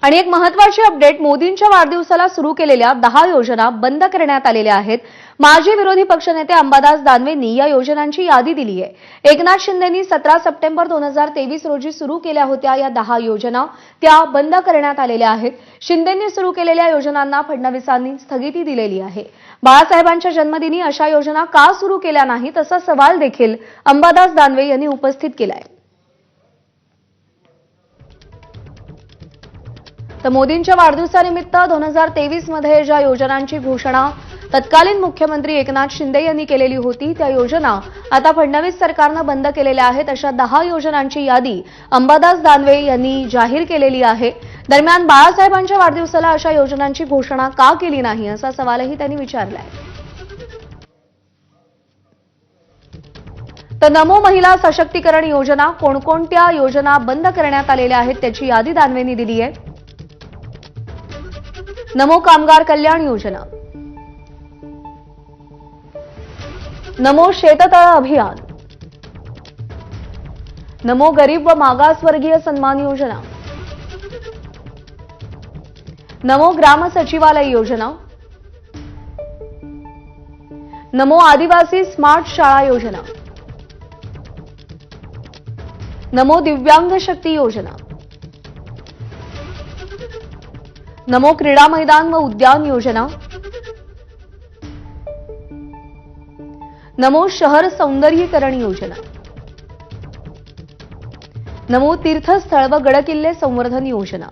आणि एक महत्त्वाची अपडेट, मोदींच्या वाढदिवसाला सुरू केलेल्या 10 योजना बंद करण्यात आलेल्या आहेत। माजी विरोधी पक्षनेते अंबादास दानवेंनी या योजनांची यादी दिली आहे। एकनाथ शिंदेंनी 17 सप्टेंबर 2023 रोजी सुरू केल्या होत्या या 10 योजना त्या बंद करण्यात आलेल्या आहेत। शिंदेंनी सुरू केलेल्या योजनांना फडणवीसांनी स्थगिती दिलेली आहे। बाळासाहेबांच्या जन्मदिनी अशा योजना का सुरू केल्या नाहीत असा सवाल देखील अंबादास दानवे यांनी उपस्थित केलाय। तर मोदींच्या वाढदिवसानिमित्त 2023 मध्ये ज्या योजनांची घोषणा तत्कालीन मुख्यमंत्री एकनाथ शिंदे यांनी केलेली होती त्या योजना आता फडणवीस सरकारनं बंद केलेल्या आहेत। अशा 10 योजनांची यादी अंबादास दानवे यांनी जाहीर केलेली आहे। दरम्यान बाळासाहेबांच्या वाढदिवसाला अशा योजनांची घोषणा का केली नाही असा सवालही त्यांनी विचारलाय। तर नमो महिला सशक्तीकरण योजना कोणकोणत्या योजना बंद करण्यात आलेल्या आहेत त्याची यादी दानवेंनी दिली आहे। नमो कामगार कल्याण योजना, नमो शेततळ अभियान, नमो गरीब व मागासवर्गीय सन्मान योजना, नमो ग्राम सचिवालय योजना, नमो आदिवासी स्मार्ट शाळा योजना, नमो दिव्यांग शक्ती योजना, नमो क्रीडा मैदान व उद्यान योजना, नमो शहर सौंदर्यीकरण योजना, नमो तीर्थस्थळ व गडकिल्ले संवर्धन योजना।